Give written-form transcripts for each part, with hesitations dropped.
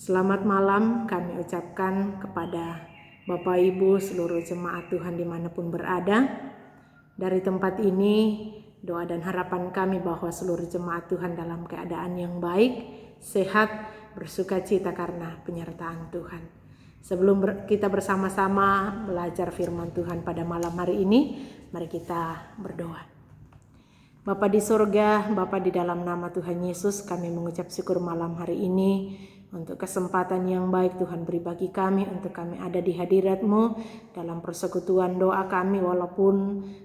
Selamat malam kami ucapkan kepada Bapak Ibu seluruh jemaat Tuhan dimanapun berada. Dari tempat ini doa dan harapan kami bahwa seluruh jemaat Tuhan dalam keadaan yang baik, sehat, bersukacita karena penyertaan Tuhan. Sebelum kita bersama-sama belajar firman Tuhan pada malam hari ini, mari kita berdoa. Bapa di surga, Bapa di dalam nama Tuhan Yesus, kami mengucap syukur malam hari ini untuk kesempatan yang baik Tuhan beri bagi kami untuk kami ada di hadirat-Mu dalam persekutuan doa kami walaupun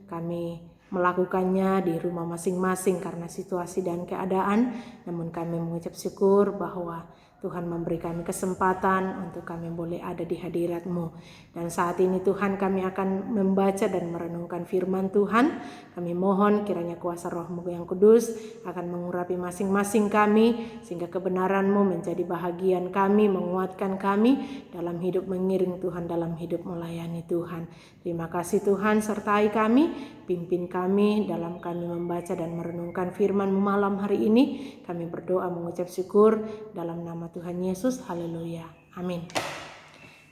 kami melakukannya di rumah masing-masing karena situasi dan keadaan, namun kami mengucap syukur bahwa Tuhan memberi kami kesempatan untuk kami boleh ada di hadirat-Mu. Dan saat ini Tuhan kami akan membaca dan merenungkan firman Tuhan. Kami mohon kiranya kuasa Roh-Mu yang kudus akan mengurapi masing-masing kami sehingga kebenaran-Mu menjadi bahagian kami, menguatkan kami dalam hidup mengiring Tuhan, dalam hidup melayani Tuhan. Terima kasih Tuhan, sertai kami, pimpin kami dalam kami membaca dan merenungkan firman-Mu malam hari ini. Kami berdoa mengucap syukur dalam nama Tuhan Yesus. Haleluya. Amin.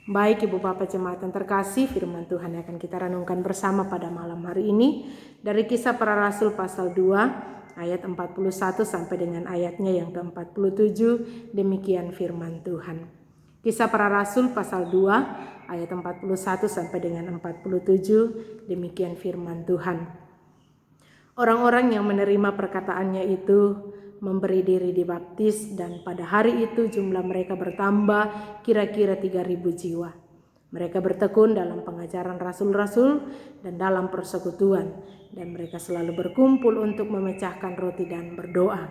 Baik Ibu Bapak jemaat yang terkasih, firman Tuhan akan kita renungkan bersama pada malam hari ini dari Kisah Para Rasul pasal 2 ayat 41 sampai dengan ayatnya yang ke-47. Demikian firman Tuhan. Kisah Para Rasul pasal 2 ayat 41 sampai dengan 47. Demikian firman Tuhan. Orang-orang yang menerima perkataannya itu memberi diri dibaptis, dan pada hari itu jumlah mereka bertambah kira-kira 3.000 jiwa. Mereka bertekun dalam pengajaran rasul-rasul dan dalam persekutuan, dan mereka selalu berkumpul untuk memecahkan roti dan berdoa.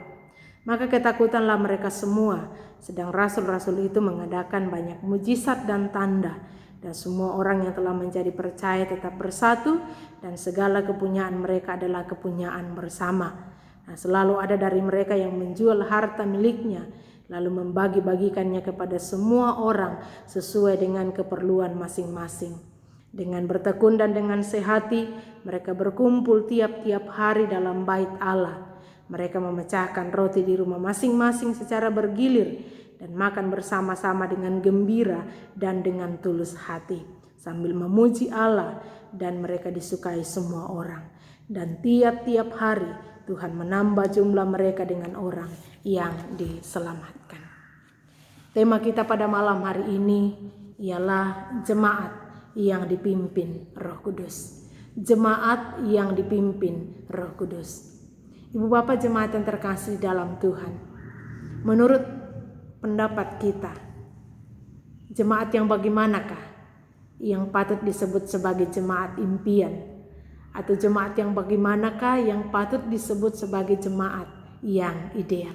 Maka ketakutanlah mereka semua, sedang rasul-rasul itu mengadakan banyak mujizat dan tanda, dan semua orang yang telah menjadi percaya tetap bersatu, dan segala kepunyaan mereka adalah kepunyaan bersama. Nah, selalu ada dari mereka yang menjual harta miliknya, lalu membagi-bagikannya kepada semua orang sesuai dengan keperluan masing-masing. Dengan bertekun dan dengan sehati, mereka berkumpul tiap-tiap hari dalam bait Allah. Mereka memecahkan roti di rumah masing-masing secara bergilir dan makan bersama-sama dengan gembira dan dengan tulus hati, sambil memuji Allah, dan mereka disukai semua orang. Dan tiap-tiap hari Tuhan menambah jumlah mereka dengan orang yang diselamatkan. Tema kita pada malam hari ini ialah jemaat yang dipimpin Roh Kudus. Jemaat yang dipimpin Roh Kudus. Ibu Bapak jemaat yang terkasih dalam Tuhan, menurut pendapat kita, jemaat yang bagaimanakah yang patut disebut sebagai jemaat impian? Atau jemaat yang bagaimanakah yang patut disebut sebagai jemaat yang ideal?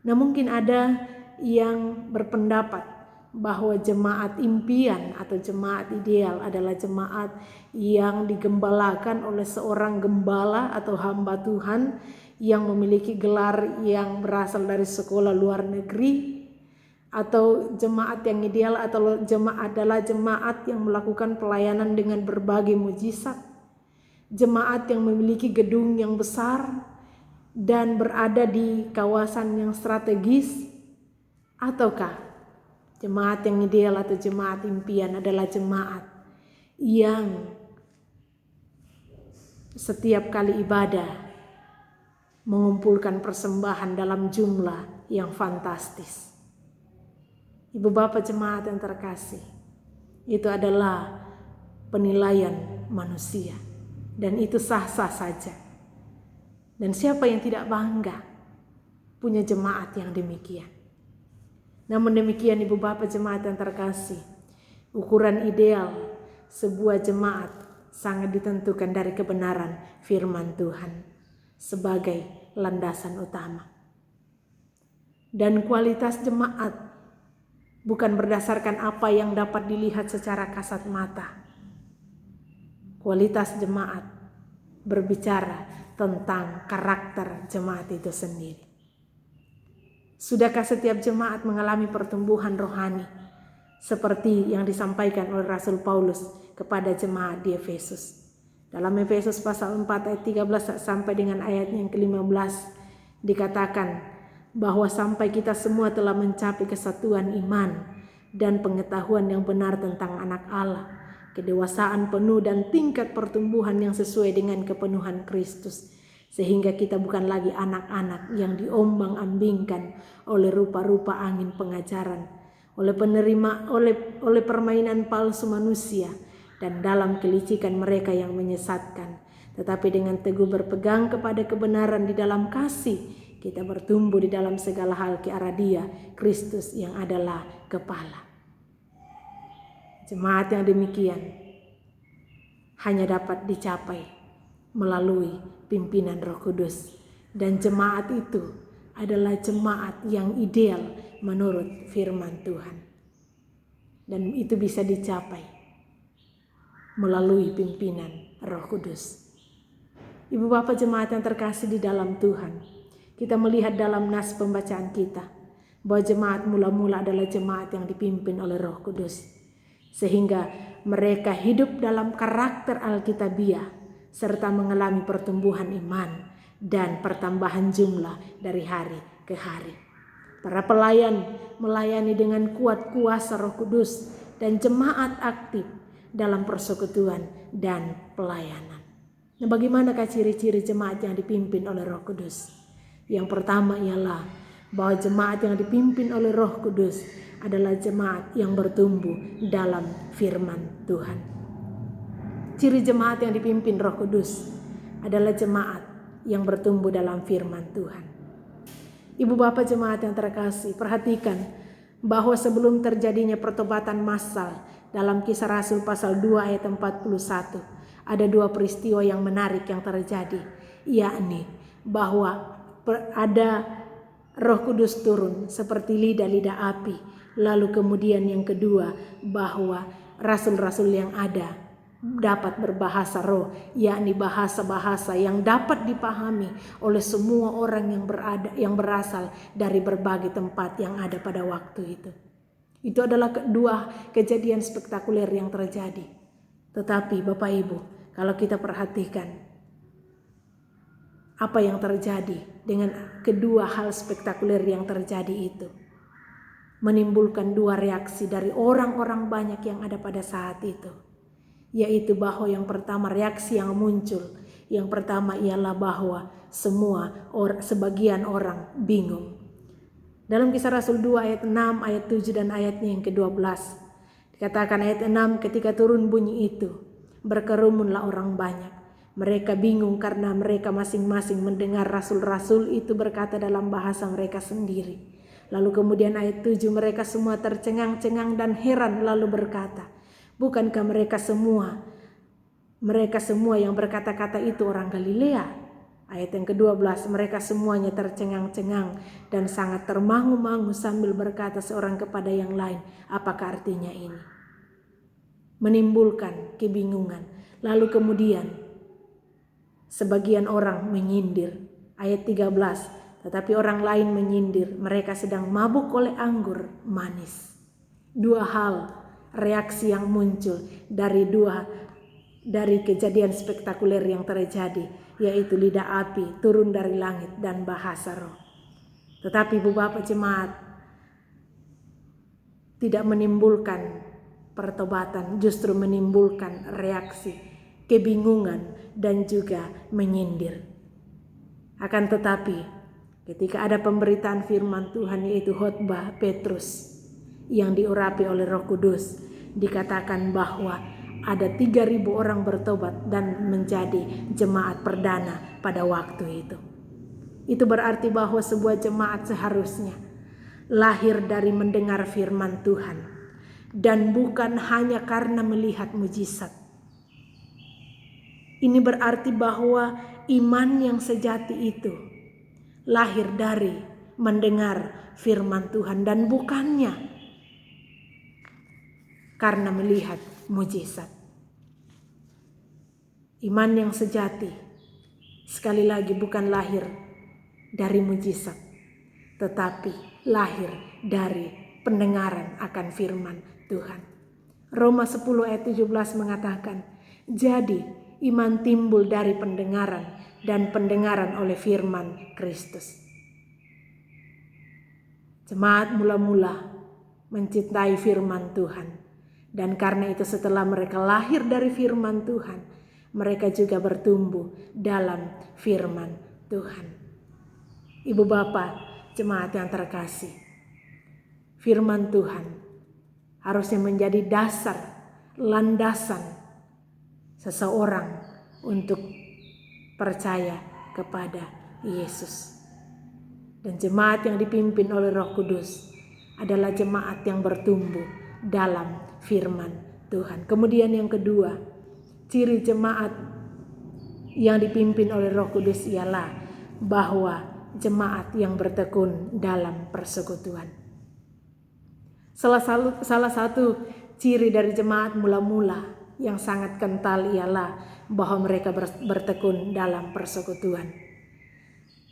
Nah, mungkin ada yang berpendapat bahwa jemaat impian atau jemaat ideal adalah jemaat yang digembalakan oleh seorang gembala atau hamba Tuhan yang memiliki gelar yang berasal dari sekolah luar negeri, atau jemaat yang ideal atau jemaat adalah jemaat yang melakukan pelayanan dengan berbagai mujizat, jemaat yang memiliki gedung yang besar dan berada di kawasan yang strategis, ataukah jemaat yang ideal atau jemaat impian adalah jemaat yang setiap kali ibadah mengumpulkan persembahan dalam jumlah yang fantastis. Ibu Bapak jemaat yang terkasih, itu adalah penilaian manusia dan itu sah-sah saja. Dan siapa yang tidak bangga punya jemaat yang demikian? Namun demikian Ibu Bapak jemaat yang terkasih, ukuran ideal sebuah jemaat sangat ditentukan dari kebenaran firman Tuhan sebagai landasan utama. Dan kualitas jemaat bukan berdasarkan apa yang dapat dilihat secara kasat mata. Kualitas jemaat berbicara tentang karakter jemaat itu sendiri. Sudahkah setiap jemaat mengalami pertumbuhan rohani seperti yang disampaikan oleh Rasul Paulus kepada jemaat di Efesus? Dalam Efesus pasal 4 ayat 13 sampai dengan ayat yang ke-15 dikatakan, bahwa sampai kita semua telah mencapai kesatuan iman dan pengetahuan yang benar tentang anak Allah, kedewasaan penuh dan tingkat pertumbuhan yang sesuai dengan kepenuhan Kristus, sehingga kita bukan lagi anak-anak yang diombang-ambingkan oleh rupa-rupa angin pengajaran, oleh permainan palsu manusia dan dalam kelicikan mereka yang menyesatkan, tetapi dengan teguh berpegang kepada kebenaran di dalam kasih, kita bertumbuh di dalam segala hal ke arah Dia, Kristus yang adalah kepala. Jemaat yang demikian hanya dapat dicapai melalui pimpinan Roh Kudus, dan jemaat itu adalah jemaat yang ideal menurut firman Tuhan, dan itu bisa dicapai melalui pimpinan Roh Kudus. Ibu bapak jemaat yang terkasih di dalam Tuhan, kita melihat dalam nas pembacaan kita bahwa jemaat mula-mula adalah jemaat yang dipimpin oleh Roh Kudus, sehingga mereka hidup dalam karakter Alkitabiah serta mengalami pertumbuhan iman dan pertambahan jumlah dari hari ke hari. Para pelayan melayani dengan kuat kuasa Roh Kudus, dan jemaat aktif dalam persekutuan dan pelayanan. Nah, bagaimanakah ciri-ciri jemaat yang dipimpin oleh Roh Kudus? Yang pertama ialah bahwa jemaat yang dipimpin oleh Roh Kudus adalah jemaat yang bertumbuh dalam firman Tuhan. Ciri jemaat yang dipimpin Roh Kudus adalah jemaat yang bertumbuh dalam firman Tuhan. Ibu bapak jemaat yang terkasih, perhatikan bahwa sebelum terjadinya pertobatan massal dalam Kisah Rasul pasal 2 ayat 41, ada dua peristiwa yang menarik yang terjadi, yakni bahwa ada Roh Kudus turun seperti lidah-lidah api. Lalu kemudian yang kedua, bahwa rasul-rasul yang ada dapat berbahasa roh, yakni bahasa-bahasa yang dapat dipahami oleh semua orang yang berasal dari berbagai tempat yang ada pada waktu itu. Itu adalah kedua kejadian spektakuler yang terjadi. Tetapi Bapak Ibu, kalau kita perhatikan apa yang terjadi dengan kedua hal spektakuler yang terjadi itu, menimbulkan dua reaksi dari orang-orang banyak yang ada pada saat itu. Yaitu bahwa yang pertama, reaksi yang muncul, yang pertama ialah bahwa sebagian orang bingung. Dalam Kisah Rasul 2 ayat 6, ayat 7 dan ayatnya yang ke-12. Dikatakan ayat 6, ketika turun bunyi itu, berkerumunlah orang banyak. Mereka bingung karena mereka masing-masing mendengar rasul-rasul itu berkata dalam bahasa mereka sendiri. Lalu kemudian ayat 7, mereka semua tercengang-cengang dan heran lalu berkata, bukankah mereka semua yang berkata-kata itu orang Galilea? Ayat yang ke-12, mereka semuanya tercengang-cengang dan sangat termangu-mangu sambil berkata seorang kepada yang lain, apakah artinya ini? Menimbulkan kebingungan. Lalu kemudian sebagian orang menyindir. Ayat 13, tetapi orang lain menyindir, mereka sedang mabuk oleh anggur manis. Dua hal reaksi yang muncul dari kejadian spektakuler yang terjadi, yaitu lidah api turun dari langit dan bahasa roh. Tetapi Ibu Bapak jemaat, tidak menimbulkan pertobatan, justru menimbulkan reaksi kebingungan dan juga menyindir. Akan tetapi ketika ada pemberitaan firman Tuhan, yaitu khotbah Petrus yang diurapi oleh Roh Kudus, dikatakan bahwa ada 3.000 orang bertobat dan menjadi jemaat perdana pada waktu itu. Itu berarti bahwa sebuah jemaat seharusnya lahir dari mendengar firman Tuhan dan bukan hanya karena melihat mujizat. Ini berarti bahwa iman yang sejati itu lahir dari mendengar firman Tuhan dan bukannya karena melihat mujizat. Iman yang sejati sekali lagi bukan lahir dari mujizat, tetapi lahir dari pendengaran akan firman Tuhan. Roma 10 ayat 17 mengatakan, jadi iman timbul dari pendengaran dan pendengaran oleh firman Kristus. Jemaat mula-mula mencintai firman Tuhan. Dan karena itu setelah mereka lahir dari firman Tuhan, mereka juga bertumbuh dalam firman Tuhan. Ibu bapak, jemaat yang terkasih, firman Tuhan harusnya menjadi dasar, landasan seseorang untuk percaya kepada Yesus. Dan jemaat yang dipimpin oleh Roh Kudus adalah jemaat yang bertumbuh dalam firman Tuhan. Kemudian yang kedua, ciri jemaat yang dipimpin oleh Roh Kudus ialah bahwa jemaat yang bertekun dalam persekutuan. Salah satu ciri dari jemaat mula-mula yang sangat kental ialah bahwa mereka bertekun dalam persekutuan.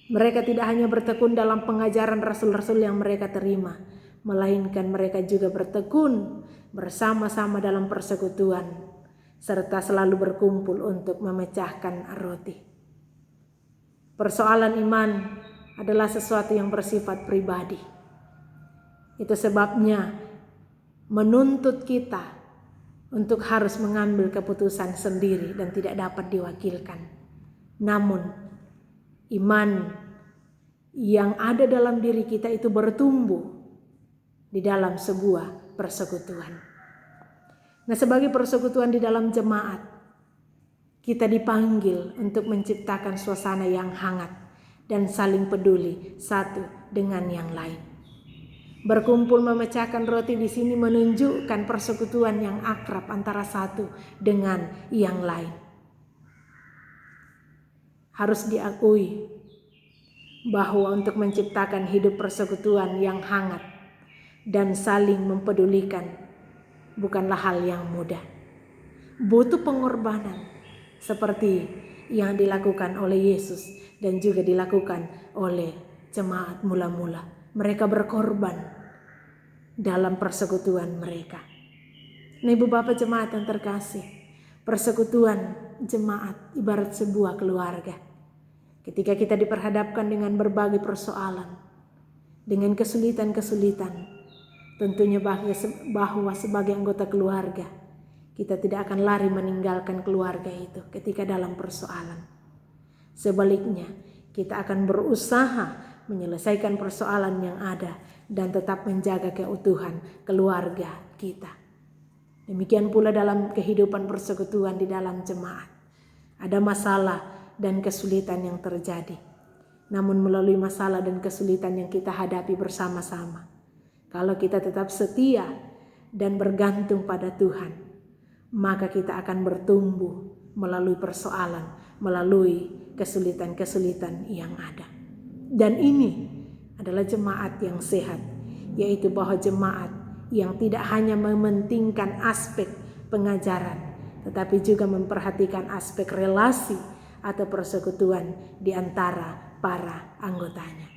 Mereka tidak hanya bertekun dalam pengajaran rasul-rasul yang mereka terima, melainkan mereka juga bertekun bersama-sama dalam persekutuan, serta selalu berkumpul untuk memecahkan roti. Persoalan iman adalah sesuatu yang bersifat pribadi. Itu sebabnya menuntut kita untuk harus mengambil keputusan sendiri dan tidak dapat diwakilkan. Namun, iman yang ada dalam diri kita itu bertumbuh di dalam sebuah persekutuan. Nah, sebagai persekutuan di dalam jemaat, kita dipanggil untuk menciptakan suasana yang hangat dan saling peduli satu dengan yang lain. Berkumpul memecahkan roti di sini menunjukkan persekutuan yang akrab antara satu dengan yang lain. Harus diakui bahwa untuk menciptakan hidup persekutuan yang hangat dan saling mempedulikan bukanlah hal yang mudah. Butuh pengorbanan seperti yang dilakukan oleh Yesus dan juga dilakukan oleh jemaat mula-mula. Mereka berkorban dalam persekutuan mereka. Nah, ibu bapak jemaat yang terkasih, persekutuan jemaat ibarat sebuah keluarga. Ketika kita diperhadapkan dengan berbagai persoalan, dengan kesulitan-kesulitan, tentunya bahwa sebagai anggota keluarga, kita tidak akan lari meninggalkan keluarga itu ketika dalam persoalan. Sebaliknya, kita akan berusaha menyelesaikan persoalan yang ada dan tetap menjaga keutuhan keluarga kita. Demikian pula dalam kehidupan persekutuan di dalam jemaat. Ada masalah dan kesulitan yang terjadi. Namun melalui masalah dan kesulitan yang kita hadapi bersama-sama, kalau kita tetap setia dan bergantung pada Tuhan, maka kita akan bertumbuh melalui persoalan, melalui kesulitan-kesulitan yang ada. Dan ini adalah jemaat yang sehat, yaitu bahwa jemaat yang tidak hanya mementingkan aspek pengajaran, tetapi juga memperhatikan aspek relasi atau persekutuan di antara para anggotanya.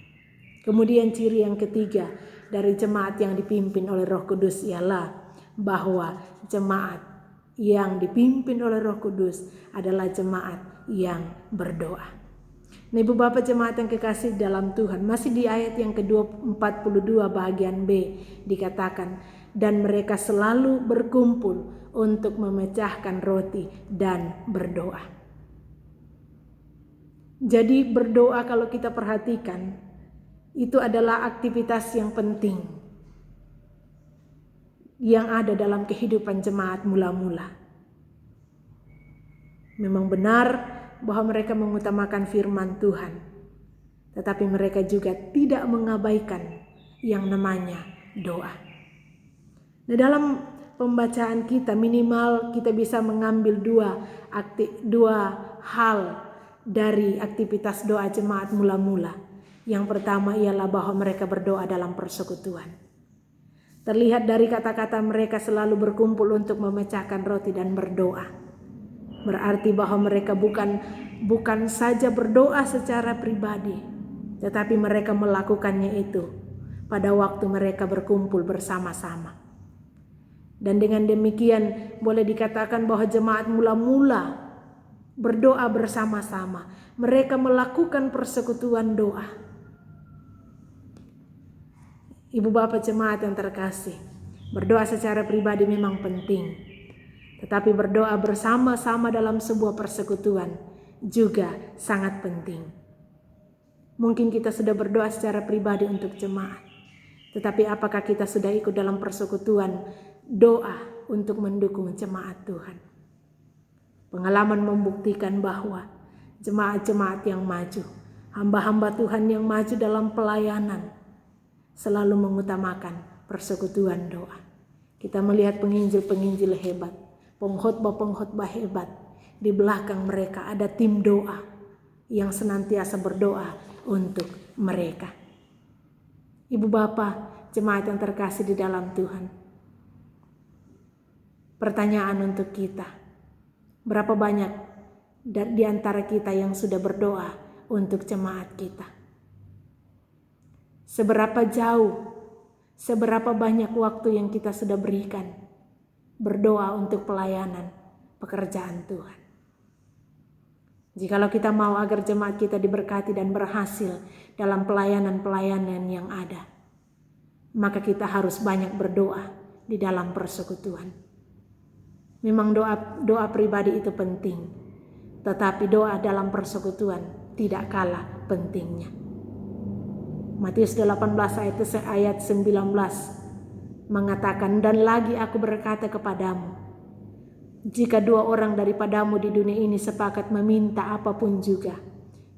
Kemudian ciri yang ketiga dari jemaat yang dipimpin oleh Roh Kudus ialah bahwa jemaat yang dipimpin oleh Roh Kudus adalah jemaat yang berdoa. Nah, ibu bapak jemaat yang kekasih dalam Tuhan, masih di ayat yang ke-42 bagian B dikatakan, dan mereka selalu berkumpul untuk memecahkan roti dan berdoa. Jadi berdoa kalau kita perhatikan itu adalah aktivitas yang penting yang ada dalam kehidupan jemaat mula-mula. Memang benar bahwa mereka mengutamakan firman Tuhan, tetapi mereka juga tidak mengabaikan yang namanya doa. Nah, dalam pembacaan kita minimal kita bisa mengambil dua hal dari aktivitas doa jemaat mula-mula. Yang pertama ialah bahwa mereka berdoa dalam persekutuan. Terlihat dari kata-kata mereka selalu berkumpul untuk memecahkan roti dan berdoa. Berarti bahwa mereka bukan saja berdoa secara pribadi, tetapi mereka melakukannya itu pada waktu mereka berkumpul bersama-sama. Dan dengan demikian boleh dikatakan bahwa jemaat mula-mula berdoa bersama-sama. Mereka melakukan persekutuan doa. Ibu bapak jemaat yang terkasih, berdoa secara pribadi memang penting, tetapi berdoa bersama-sama dalam sebuah persekutuan juga sangat penting. Mungkin kita sudah berdoa secara pribadi untuk jemaat, tetapi apakah kita sudah ikut dalam persekutuan doa untuk mendukung jemaat Tuhan? Pengalaman membuktikan bahwa jemaat-jemaat yang maju, hamba-hamba Tuhan yang maju dalam pelayanan, selalu mengutamakan persekutuan doa. Kita melihat penginjil-penginjil hebat, pengkhotbah-pengkhotbah hebat. Di belakang mereka ada tim doa yang senantiasa berdoa untuk mereka. Ibu bapak, jemaat yang terkasih di dalam Tuhan. Pertanyaan untuk kita, berapa banyak di antara kita yang sudah berdoa untuk jemaat kita? Seberapa jauh, seberapa banyak waktu yang kita sudah berikan berdoa untuk pelayanan pekerjaan Tuhan? Jikalau kita mau agar jemaat kita diberkati dan berhasil dalam pelayanan-pelayanan yang ada, maka kita harus banyak berdoa di dalam persekutuan. Memang doa pribadi itu penting, tetapi doa dalam persekutuan tidak kalah pentingnya. Matius 18 ayat 19 mengatakan, dan lagi aku berkata kepadamu, jika 2 orang daripadamu di dunia ini sepakat meminta apapun juga,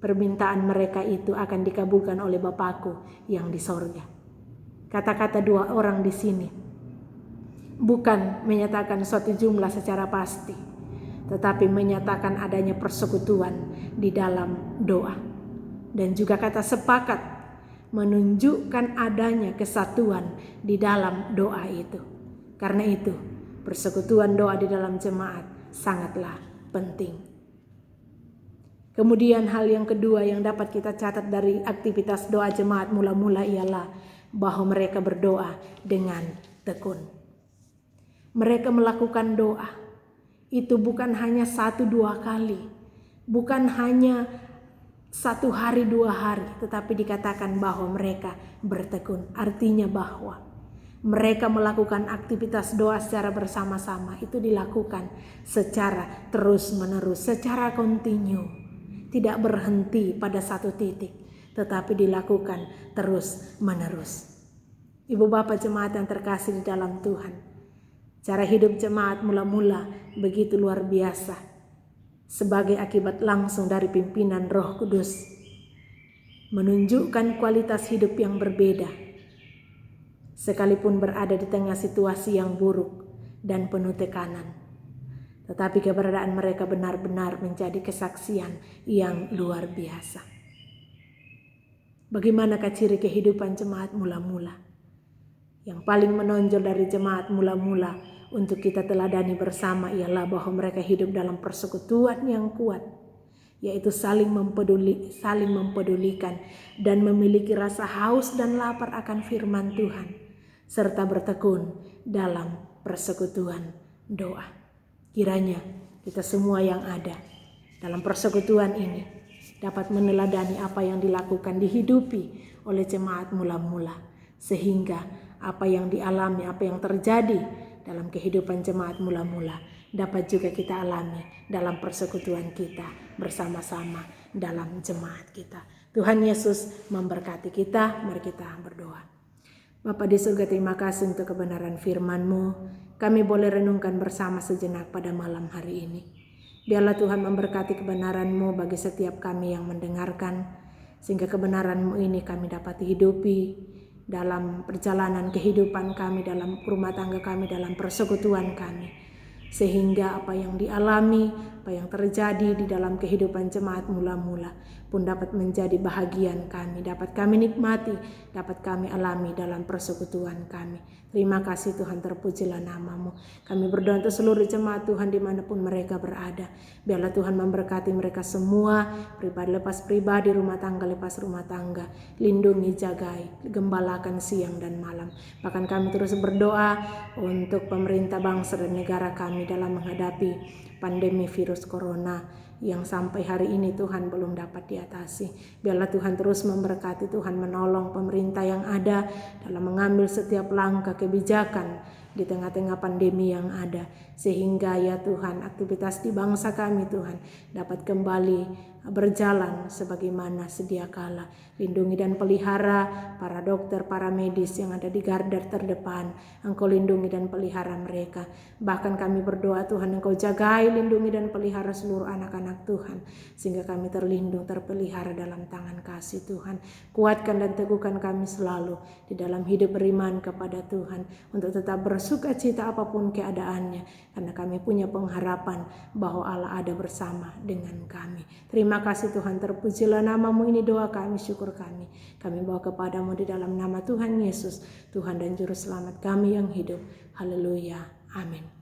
permintaan mereka itu akan dikabulkan oleh Bapakku yang di sorga. Kata-kata 2 orang di sini bukan menyatakan suatu jumlah secara pasti, tetapi menyatakan adanya persekutuan di dalam doa. Dan juga kata sepakat menunjukkan adanya kesatuan di dalam doa itu. Karena itu, persekutuan doa di dalam jemaat sangatlah penting. Kemudian hal yang kedua yang dapat kita catat dari aktivitas doa jemaat mula-mula ialah bahwa mereka berdoa dengan tekun. Mereka melakukan doa itu bukan hanya 1-2 kali, bukan hanya 1 hari 2 hari, tetapi dikatakan bahwa mereka bertekun. Artinya bahwa mereka melakukan aktivitas doa secara bersama-sama, itu dilakukan secara terus-menerus, secara kontinu, tidak berhenti pada satu titik, tetapi dilakukan terus-menerus. Ibu bapak jemaat yang terkasih di dalam Tuhan, cara hidup jemaat mula-mula begitu luar biasa, sebagai akibat langsung dari pimpinan Roh Kudus, menunjukkan kualitas hidup yang berbeda, sekalipun berada di tengah situasi yang buruk dan penuh tekanan. Tetapi keberadaan mereka benar-benar menjadi kesaksian yang luar biasa. Bagaimanakah ciri kehidupan jemaat mula-mula? Yang paling menonjol dari jemaat mula-mula untuk kita teladani bersama ialah bahwa mereka hidup dalam persekutuan yang kuat, yaitu saling mempedulikan dan memiliki rasa haus dan lapar akan firman Tuhan, serta bertekun dalam persekutuan doa. Kiranya kita semua yang ada dalam persekutuan ini dapat meneladani apa yang dilakukan, dihidupi oleh jemaat mula-mula, sehingga apa yang dialami, apa yang terjadi dalam kehidupan jemaat mula-mula dapat juga kita alami dalam persekutuan kita bersama-sama dalam jemaat kita. Tuhan Yesus memberkati kita. Mari kita berdoa. Bapa di surga, terima kasih untuk kebenaran firman-Mu. Kami boleh renungkan bersama sejenak pada malam hari ini. Biarlah Tuhan memberkati kebenaran-Mu bagi setiap kami yang mendengarkan, sehingga kebenaran-Mu ini kami dapat hidupi dalam perjalanan kehidupan kami, dalam rumah tangga kami, dalam persekutuan kami. Sehingga apa yang dialami, apa yang terjadi di dalam kehidupan jemaat mula-mula pun dapat menjadi bahagian kami, dapat kami nikmati, dapat kami alami dalam persekutuan kami. Terima kasih Tuhan, terpujilah nama-Mu. Kami berdoa untuk seluruh jemaat Tuhan dimanapun mereka berada. Biarlah Tuhan memberkati mereka semua, pribadi lepas pribadi, rumah tangga lepas rumah tangga. Lindungi, jagai, gembalakan siang dan malam. Bahkan kami terus berdoa untuk pemerintah bangsa dan negara kami dalam menghadapi pandemi virus corona yang sampai hari ini Tuhan belum dapat diatasi. Biarlah Tuhan terus memberkati, Tuhan menolong pemerintah yang ada dalam mengambil setiap langkah kebijakan di tengah-tengah pandemi yang ada, sehingga ya Tuhan aktivitas di bangsa kami Tuhan dapat kembali berjalan sebagaimana sedia kala. Lindungi dan pelihara para dokter, para medis yang ada di garda terdepan. Engkau lindungi dan pelihara mereka. Bahkan kami berdoa Tuhan, Engkau jagai, lindungi dan pelihara seluruh anak-anak Tuhan, sehingga kami terlindung, terpelihara dalam tangan kasih Tuhan. Kuatkan dan teguhkan kami selalu di dalam hidup beriman kepada Tuhan, untuk tetap bersuka cita apapun keadaannya, karena kami punya pengharapan bahwa Allah ada bersama dengan kami. Terima kasih Tuhan, terpujilah nama-Mu, ini doa kami, syukur kami. Kami bawa kepadamu di dalam nama Tuhan Yesus, Tuhan dan Juru Selamat kami yang hidup. Haleluya. Amin.